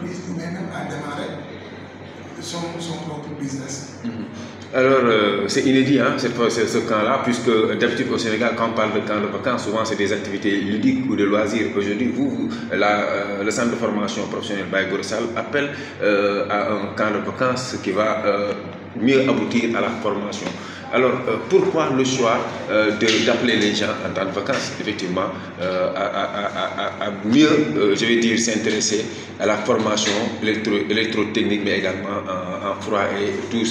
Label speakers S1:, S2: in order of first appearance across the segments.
S1: entreprise ou même à démarrer son propre business.
S2: Alors, c'est inédit, hein, ce camp-là, puisque d'habitude au Sénégal, quand on parle de camp de vacances, souvent c'est des activités ludiques ou de loisirs. Aujourd'hui, le centre de formation professionnelle Baye Gora Sall appelle à un camp de vacances qui va mieux aboutir à la formation. Alors, pourquoi le choix d'appeler les gens en temps de vacances, effectivement, à mieux, je vais dire, s'intéresser à la formation électrotechnique, mais également en froid et tous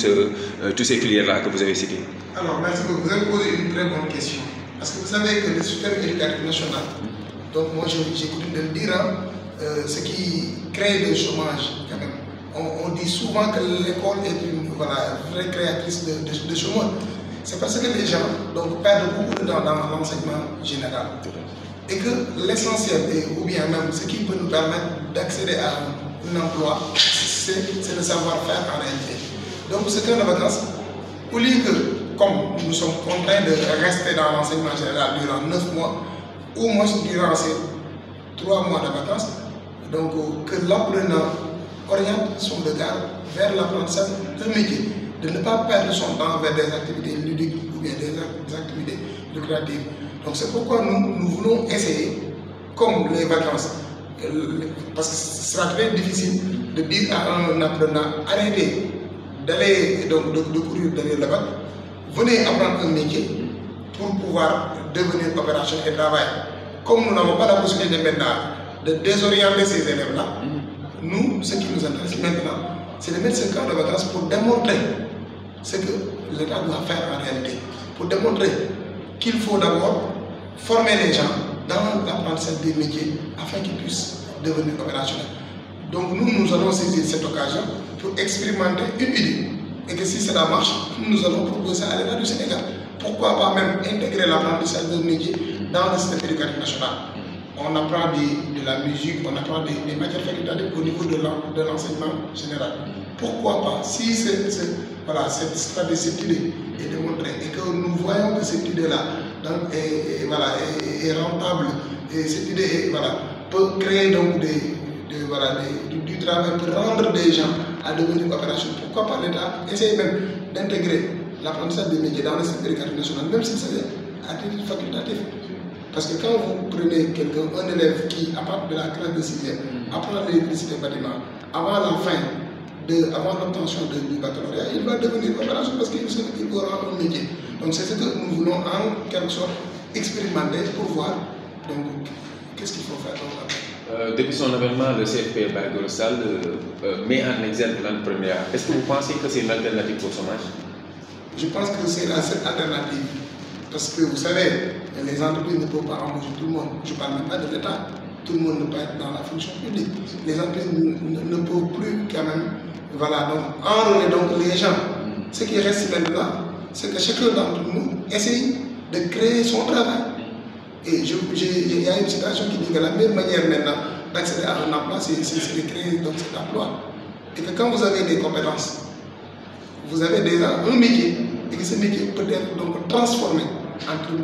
S2: ces filières-là que vous avez cités?
S1: Alors, merci beaucoup. Vous avez posé une très bonne question. Parce que vous savez que le système éducatif national, donc moi j'ai coutume de le dire, ce qui crée le chômage, quand même. On dit souvent que l'école est une vraie créatrice de chômage. C'est parce que les gens donc, perdent beaucoup de temps dans l'enseignement général. Et que l'essentiel, ou bien même ce qui peut nous permettre d'accéder à un emploi, c'est le savoir-faire en réalité. Donc ce camp de vacances, au lieu que, comme nous sommes contraints de rester dans l'enseignement général durant 9 mois, ou moins durant ces 3 mois de vacances, donc que l'apprenant oriente son regard vers l'apprentissage d'un métier, de ne pas perdre son temps vers des activités ludiques ou bien des activités lucratives. Donc c'est pourquoi nous voulons essayer, comme les vacances, parce que ce sera très difficile de dire à un apprenant arrêtez d'aller de courir derrière le bac, venez apprendre un métier pour pouvoir devenir opération et travail. Comme nous n'avons pas la possibilité maintenant de désorienter ces élèves-là, nous, ce qui nous intéresse maintenant, c'est de mettre ce camp de vacances pour démontrer ce que l'État doit faire en réalité. Pour démontrer qu'il faut d'abord former les gens dans l'apprentissage des métiers afin qu'ils puissent devenir opérationnels. Donc nous allons saisir cette occasion pour expérimenter une idée. Et que si cela marche, nous allons proposer à l'État du Sénégal. Pourquoi pas même intégrer l'apprentissage des métiers dans le système éducatif national. On apprend de la musique, on apprend des matières facultatives au niveau de l'enseignement général. Pourquoi pas, si cette idée est démontrée et que nous voyons que cette idée-là est rentable, et cette idée peut créer donc du travail, peut rendre des gens à devenir opérationnels. Pourquoi pas l'État essayer même d'intégrer l'apprentissage des métiers dans le système éducatif national, même si c'est à titre facultatif. Parce que quand vous prenez quelqu'un, un élève qui, à partir de la classe de 6e, apprend l'électricité bâtiment, avant l'obtention du baccalauréat, il va devenir opérationnel parce qu'il aura un métier. Donc c'est ce que nous voulons en quelque sorte expérimenter pour voir qu'est-ce qu'il faut faire.
S2: Depuis son avènement, le CFP Baye Gora Sall met en exergue l'entrepreneuriat. Est-ce que vous pensez que c'est une alternative au chômage?
S1: Je pense que c'est la seule alternative. Parce que vous savez, les entreprises ne peuvent pas embaucher tout le monde. Je ne parle même pas de l'État. Tout le monde ne peut être dans la fonction publique. Les entreprises ne peuvent plus quand même enrôler les gens. Ce qui reste maintenant, c'est que chacun d'entre nous essaye de créer son travail. Et il y a une citation qui dit que la meilleure manière maintenant d'accéder à un emploi, c'est de créer cet emploi. Et que quand vous avez des compétences, vous avez déjà un métier, et que ce métier peut être transformé en termes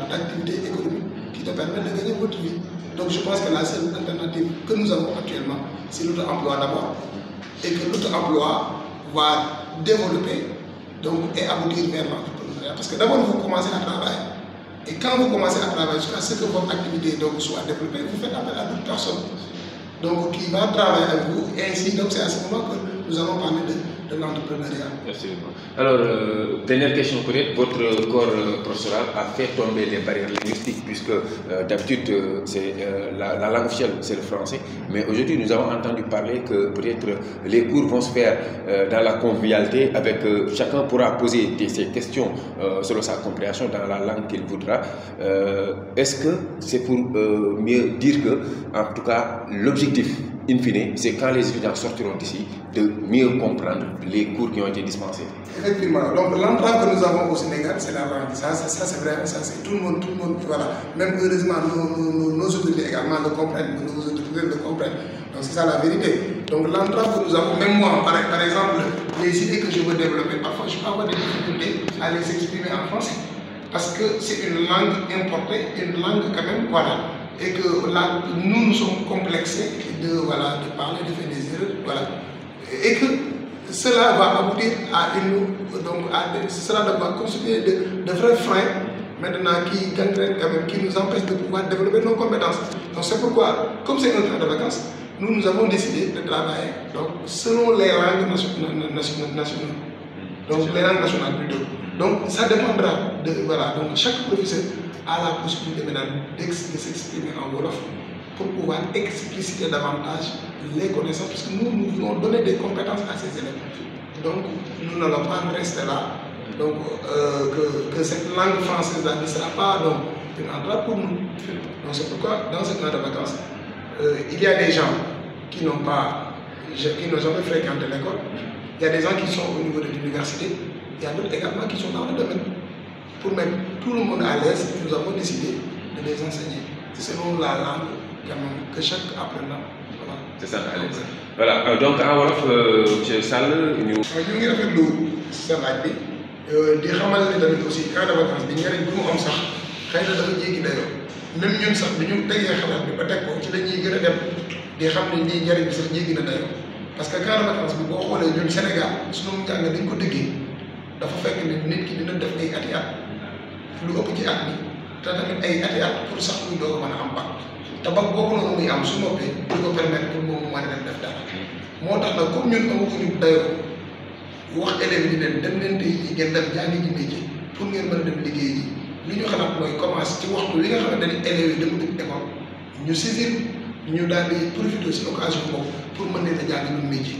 S1: d'activité économique qui te permet de gagner votre vie. Donc je pense que la seule alternative que nous avons actuellement, c'est l'auto-emploi d'abord. Et que l'auto-emploi va développer et aboutir vers l'entrepreneuriat. Parce que d'abord, vous commencez à travailler. Et quand vous commencez à travailler, jusqu'à ce que votre activité soit développée, vous faites appel à d'autres personnes qui vont travailler avec vous. Et ainsi, c'est à ce moment que nous allons parler de l'entrepreneuriat.
S2: Absolument. Alors, dernière question peut-être, votre corps professoral a fait tomber les barrières linguistiques, puisque d'habitude, c'est la langue officielle, c'est le français. Mais aujourd'hui, nous avons entendu parler que peut-être les cours vont se faire dans la convivialité, avec chacun pourra poser ses questions selon sa compréhension dans la langue qu'il voudra. Est-ce que c'est pour mieux dire que, en tout cas, l'objectif in fine, c'est quand les étudiants sortiront d'ici, de mieux comprendre les cours qui ont été dispensés?
S1: Effectivement. Donc l'entrave que nous avons au Sénégal, c'est la langue. Ça c'est vrai, ça c'est tout le monde, voilà. Même heureusement, nos autorités également le comprennent, nos autorités le comprennent. Donc c'est ça la vérité. Donc l'entrave que nous avons, même moi, par exemple, les idées que je veux développer, parfois je peux avoir des difficultés à les exprimer en français. Parce que c'est une langue importée, une langue quand même, et que là, nous sommes complexés de parler, de faire des erreurs, voilà, et que cela va aboutir à cela va constituer de vrais freins maintenant qui gangrènent quand même, qui nous empêchent de pouvoir développer nos compétences. Donc c'est pourquoi, comme c'est un temps de vacances, nous avons décidé de travailler donc, selon les langues nationales. Donc les langues nationales plutôt. Donc ça dépendra de donc chaque professeur a la possibilité maintenant de s'exprimer en Wolof pour pouvoir expliciter davantage les connaissances, parce que nous voulons donner des compétences à ces élèves. Donc nous n'allons pas rester là, donc que cette langue française ne sera pas donc, une entrave pour nous. Donc c'est pourquoi dans ce temps de vacances, il y a des gens qui n'ont jamais fréquenté l'école, il y a des gens qui sont au niveau de l'université, il y a d'autres également qui sont dans le domaine. Pour mettre tout le monde à l'aise, nous avons décidé de les enseigner selon la langue que chaque apprenant. Voilà.
S2: C'est ça, à l'aise. Voilà, donc en wolof, monsieur Sall, ñu
S1: ngi rafetlu sa laaj bi di xamal ni tamit aussi camp de vacances bi njëriñ bi mu am sax xëy na dafa jéggi dayoo même ñun sax bi ñu tegee xalaat bi ba teg ko ci la ñuy gën a dem di xam ne lii njëriñ bi sax jéggi na dayoo parce que camp de vacances bi boo xoolee ñun Sénégal suñu njàng dañ ko déggee dafa fekk ne nit ki dina def ay ati at lu ëpp ci at bi te tamit ay ati at pour sax muy doog a mën a am bac te bac boobu noonu muy am su noppee du ko permettre pour moom mu mën a dem def dara moo tax nag comme ñun amaguñu dayoo wax élèves yi ne dem leen tey jii ngeen dem jàngi ji métier pour ngeen mën a dem liggéey ji li ñu xalaat mooy commencé ci waxtu li nga xamante ni élèves yi demaguñ école ñu saisir ñu daal di profité si occasion boobu pour mën leen a jàng lu métier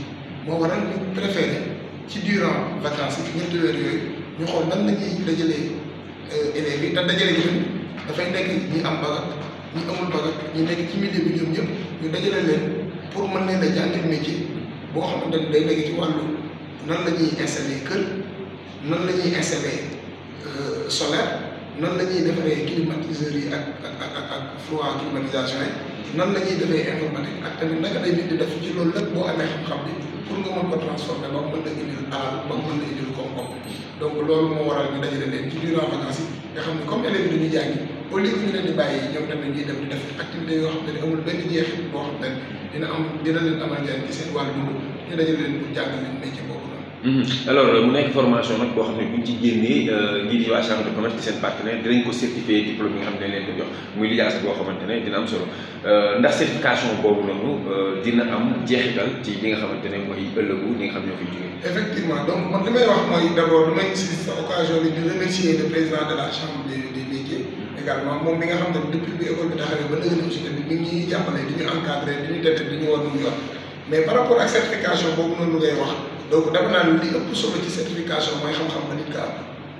S1: moo waral ñu préféré ci durant vacances yi ñetti weer yooyu ñu xool nan la ñuy dajalee élèves yi te dajale gi dafay nekk ñi am bac ñi amul bac ñi nekk ci milieu bi ñoom ñëpp ñu dajale leen pour mën leen a jàngal métier boo xamante ni day nekk ci wàllu nan la ñuy installé kër nan la ñuy installé solaire nan la ñuy defaree climatiseurs yi ak froid climatisation yi nan la ñuy defee informatique ak tamit naka lay nit di def ci loolu lépp boo amee xam-xam bi pour nga mën ko transformer ba mu mën la indil alal ba mu mën la indil koom-koom donc loolu moo waral ñu dajale leen ci durant vacances yi nga xam ne comme élèves yi dañuy jàngi au lieu que ñu leen di bàyyi ñoom tamit ñuy dem di def activité yoo xam ne amul benn jeexit boo xam ne dina leen amal njëriñ ci seen wàllu dund ñu dajale leen pour jàngal leen métier boobu noonu.
S2: Alors mu nekk formation nag boo xam ne bu ñu ci génnee ñii di waa chambre de commerce di seen partenaire dinañ ko certifié diplôme yi nga xam ne dañ leen ko jox muy lijaasa boo xamante ne dina am solo ndax certification boobu noonu dina am jeexital ci li nga xamante ne mooy ëllëgu ñi nga xam ñoo fiy jógee.
S1: Effectivement donc man li may wax mooy d' abord damay saisir sa occasion bi di remercier le président de la chambre des métiers également moom mi nga xam ne depuis bi école bi taxawee ba léegi aussi tamit mi ngi ñuy jàppale di ñu encadré di ñu tette di ñu war ñu yor mais par rapport ak certification boobu noonu ngay wax. donc dafa naa li ëpp solo ci certification mooy xam-xam ba nit ka am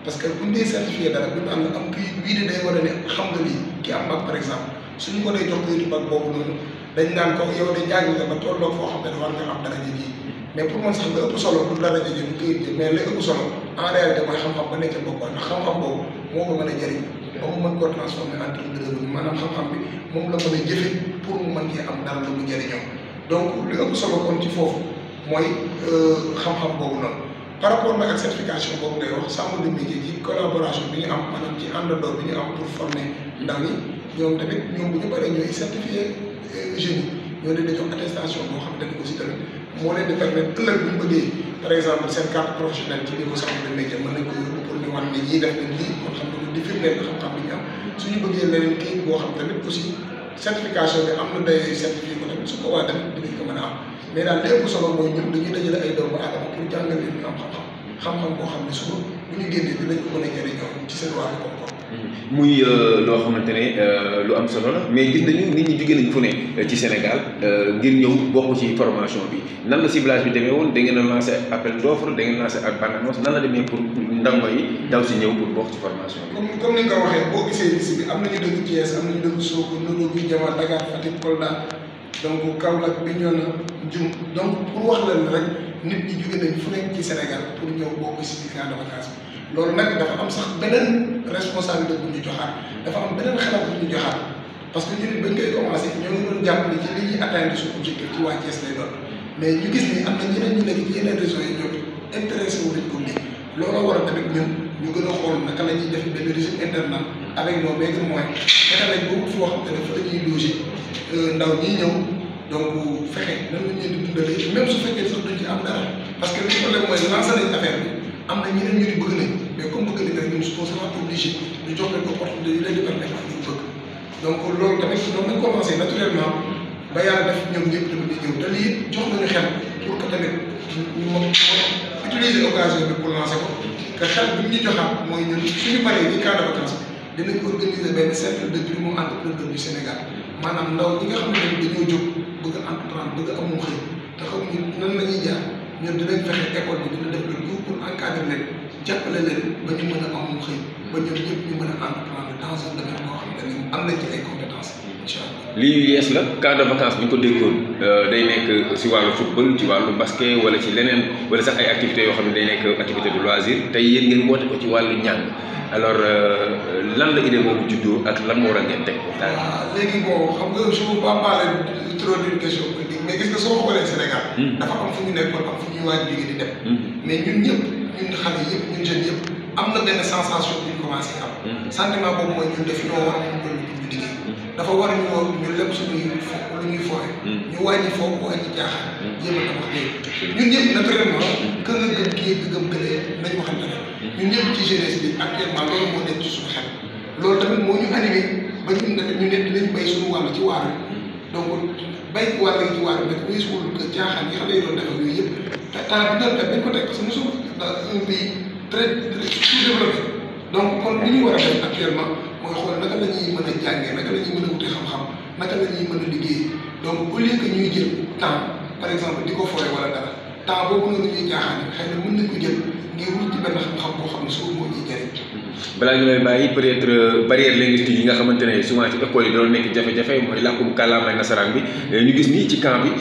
S1: parce que bu ñu dee certifié dara bu ñu am kayit bii de day war a ne xam nga lii ki am bac par exemple suñu ko dee jox kayitu bac boobu noonu dañ naan ko yow de jàng nga ba tolloo foo xam ne war nga am daraja ji mais pour man sax nga ëpp solo du daraja ji du kayit ji mais li ëpp solo en réalité mooy xam-xam ba nekk bokkoon ndax xam-xam boobu moo ko mën a jëriñ ba mu mën koo transformer en terme de revenu maanaam xam-xam bi moom la mën a jëfe pour mu mën cee am dara lu mu jëriñoo donc li ëpp solo kon ci foofu mooy xam-xam boobu noonu par rapport nag ak certification boobu ngay wax chambre de métier ci collaboration bi ñu am maanaam ci àndandoo bi ñu am pour former ndaw ñi ñoom tamit ñoom bu ñu paree ñooy certifié jeunes yi ñoo leen di jox attestation boo xam ne aussi tamit moo leen di permettre ëllëg bu ñu bëggee par exemple seen carte professionnelle ci niveau chambre de métier mën nañ ko yóbbu pour ñu wan ne ñii def nañ lii kon xam ne di firndeel xam-xam bi ñu am suñu bëggee leneen kayit boo xam tamit aussi certification bi am na day certifié ko tamit su ko waa tamit dinañ ko mën a am mais daal li ëpp solo mooy ñun dañuy dajale ay doomu aadama pour jàngal leen ñu am xam-xam boo xam ne suba bu ñu génnee dinañ ko mën a jëriñoo ci seen wàllu koom-koom.
S2: muy loo xamante ne lu am solo la mais gis nañu nit ñi jóge nañ fu ne ci Sénégal ngir ñëw bokk ci formation bi nan la ciblage bi demee woon da ngeen a lancé appel d'offre da ngeen lancé ak bande annonce nan la demee pour ndongo yi daw si ñëw pour bokk ci formation bi.
S1: comme ni nga ko waxee boo gisee liste bi am nañu dëgg Thiès am nañu dëgg Sokone Ndoulo Diama Dakar Fatick Kolda donc Kaolack Bignona Ndioum donc pour wax leen rek nit ñi jóge nañ fu nekk ci Sénégal pour ñëw bokk ci camp de vacances bi loolu nag dafa am sax beneen responsabilité bu ñu joxaat dafa am beneen xalaat bu ñu joxaat parce que ñu nit bañ koy commencé ñoo ngi doon jàpp ni ci li ñuy atteindre suñu objectif ci waa Thiès lay doon mais ñu gis ni am na ñeneen ñu nekk ci yeneen régions yi ñoom intéressé wu nañ ko lii looloo waral tamit ñun ñu gën a xool naka la ñuy def benn régime internat avec nos maigres moyens fexe nañ ba wut foo xam ne dafa la ñuy loger ndaw ñiy ñëw donc fexe nan la ñu leen di dundalee même su fekkee sax duñ ci am dara parce que le problème mooy lancé nañ affaire bi am na ñeneen ñu di bëgg nañ mais comme bëgg nañ rek ñun su ko sama obligé ñu jox leen opportunité yu leen di permettre ñu bëgg donc loolu tamit doon nañ commencé naturellement ba yàlla def ñoom ñëpp tamit di ñëw te lii jox nañu xel pour que tamit ñu moom utiliser occasion bi pour lancer ko que xel bi ñu joxaat mooy ñun suñu paree ci cas de vacances dinañ organiser benn cercle de primo entrepreneur du Sénégal maanaam ndaw ñi nga xam ne dañoo jóg bëgg a entreprendre bëgg a amum xëy te xamuñu nan la ñuy jaar ñun dinañ fexe école bi dina def le tout pour encadrer leen jàppale leen ba ñu mën a amum xëy ba ñoom ñëpp ñu mën a entreprendre dans un domaine boo xam ne am nañ ci ay compétences incha allah.
S2: lii yees la cas de vacances bu ñu ko déggoon day nekk si wàllu football ci wàllu basket wala ci leneen wala sax ay activités yoo xam ne day nekk activité de loisir tey yéen ngeen woote ko ci wàllu njàng alors lan la idée boobu juddoo ak lan moo war a ngeen teg ko.
S1: waaw léegi bon xam nga je ne veux pas parler trop d'une question politique mais gis nga soo xoolee Sénégal. dafa am fu ñu nekkoon am fu ñuy waaj jóge di dem. mais ñun ñëpp ñun xale yëpp ñun jeunes yëpp am na benn sensation bu ñu commencé am. sentiment boobu mooy ñun def ñoo war a ñu liggéey. dafa war a ñu lépp suñuy fo lu ñuy fooye. ñu wàññi foofu wàññi jaaxal. jéem a tabax léegi. ñun ñëpp naturellement. que nga gëm kii nga gëm këlee nañ waxante ne. ñun ñëpp ci jeunesse bi actuellement loolu moo nekk ci suñu xel. loolu tamit moo ñu animé ba ñun tamit ñu ne dinañ bay suñu wàll ci waar wi. donc bay wàll ci waar bi nag weesuwul que jaaxal yi xam ne doon defar yooyu yëpp te temps bi doon def dañ ko teg parce que nous sommes dans un pays très sous-développé. donc kon li ñu war a def actuellement mooy xool naka la ñuy mën a jàngee naka la ñuy mën a wute xam-xam naka la ñuy mën a liggéey donc au lieu que ñuy jël temps par exemple di ko fooy wala dara temps boobu noonu ñuy jaaxaan xëy na mën nañ ko jël ngir wut ci benn xam-xam boo xam ne soo moo ñuy jëriñ.
S2: balaa ñu lay bàyyi peut-être barrière linguistique yi nga xamante ne souvent ci école yi doon nekk jafe-jafe mooy làkkum kàllaamay nasaraan bi ñu gis ni ci camp bi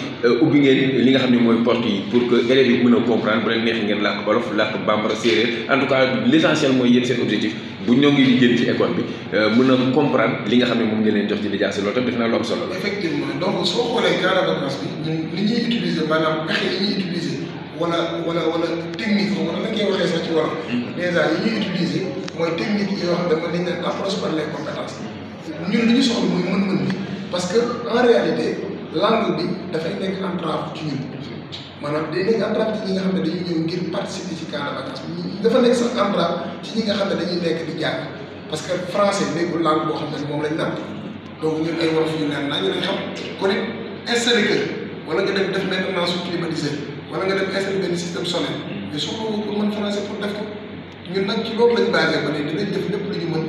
S2: ubbi ngeen li nga xam ne mooy porte yi pour que élèves yi mën a comprendre bu leen neexee ngeen làkk wolof làkk bambara séeréer en tout cas l'essentiel mooy yéen seen objectif bu ñoo ngi di génn ci école bi mën a comprendre li nga xam ne moom ngeen leen jox ci lijaasa loolu tam def naa lu am solo la.
S1: effectivement donc soo xoolee cas de vacances bi ñun li ñuy utiliser maanaam pexe yi ñuy utiliser wala technique wala na koy waxee sax ci wolof. dèjà yi ñuy utiliser mooy technique yoo xam ne dañ leen approche par les compétences ñun li ñu soxla mooy mën-mën bi parce que en réalité langue bi dafay nekk entrave ci ñun maanaam day nekk entrave ci ñi nga xam ne dañuy ñëw ngir participer ci cas de vacances bi dafa nekk sax entrave ci ñi nga xam ne dañuy nekk di jàng parce que français nekkul langue boo xam ne moom lañ nàmp donc ñun ay wolof yu naan naa ñu lañ xam ku ne installé kër wala nga dem def maintenance climatiseur wala nga dem installé benn système solaire mais soxla woo pour mën français pour def ko ñun nag ci loolu lañ basé ba ne dinañ def lépp lu ñu mën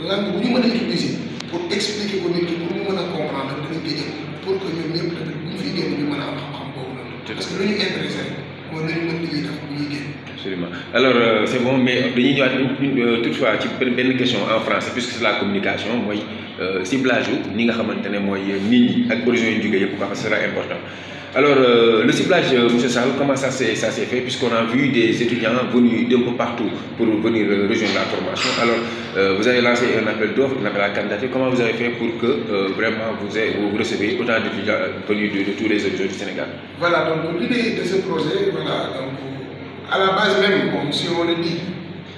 S1: langue bu ñu mën a utiliser pour expliquer ko nit ki pour mu mën a comprendre dinañ ko jël pour que ñun ñëpp tamit bu ñu fiy génn ñu mën a am xam-xam boobu noonu. parce que lu ñu intéressé rek mooy nañu mën liggéey def bu ñuy génn.
S2: Absolument. Alors c'est bon mais dañuy ñëwaat toutefois ci benn question en français puisque c'est la communication mooy ciblage yu ni nga xamante ne mooy nit ñi ak origine yu jógee yëpp parce que ce sera important. Alors le ciblage monsieur Sall comment ça s'est fait puisqu'on a vu des étudiants venus d'un peu partout pour venir rejoindre la formation. Alors vous avez lancé un appel d'offres, un appel à candidature. Comment vous avez fait pour que vraiment vous recevez autant d'étudiants venus de tous les horizons du Sénégal?
S1: Voilà, donc l'idée de ce projet, voilà, donc à la base même, bon, si on le dit,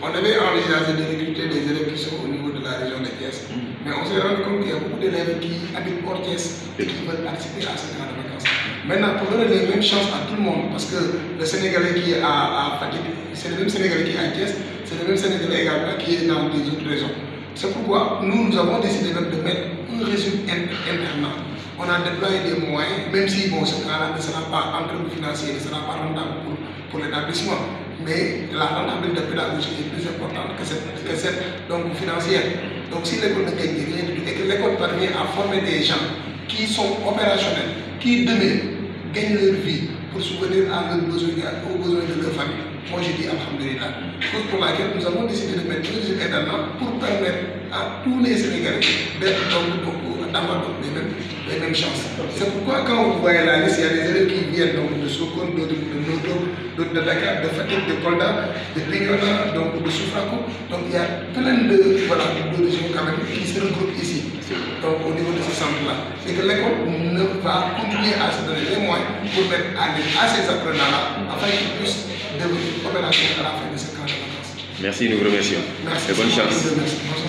S1: on avait envisagé de recruter des élèves qui sont au niveau de la région de Thiès, mais on s'est rendu compte qu'il y a beaucoup d'élèves qui habitent hors Thiès et qui veulent participer à ce camp de vacances. Maintenant, pour donner les mêmes chances à tout le monde, parce que le Sénégalais qui est à Fatick, c'est le même Sénégalais qui est à Thiès, c'est le même Sénégalais également qui est dans des autres régions. C'est pourquoi nous avons décidé de mettre un régime internat. On a déployé des moyens, même si bon, ce cas-là ne sera pas en termes financiers, ne sera pas rentable pour l'établissement, mais la rentabilité pédagogique est plus importante que cette donc, financière. Donc si l'école ne gagne rien du tout et que l'école parvient à former des gens qui sont opérationnels, qui demain gagnent leur vie pour subvenir à leurs besoins, aux besoins de leur famille, moi je dis alhamdulillah. Cause pour laquelle nous avons décidé de mettre un régime internat pour permettre à tous les Sénégalais d'être d'avoir les mêmes chances. C'est pourquoi quand vous voyez la liste, il y a des élèves qui viennent donc, de Sokone, d'autres de Dakar, de Fatick, de Kolda, de Bignona, donc de Soufrako. Donc il y a plein de régions quand même qui se regroupent ici, donc au niveau de ce centre-là. Et que l'école va continuer à se donner les moyens pour mettre à ces apprenants-là afin qu'ils puissent devenir opérationnels à la fin de ce camp de vacances.
S2: Merci, nous vous remercions.
S1: Merci.
S2: Et bonne chance.
S1: Merci.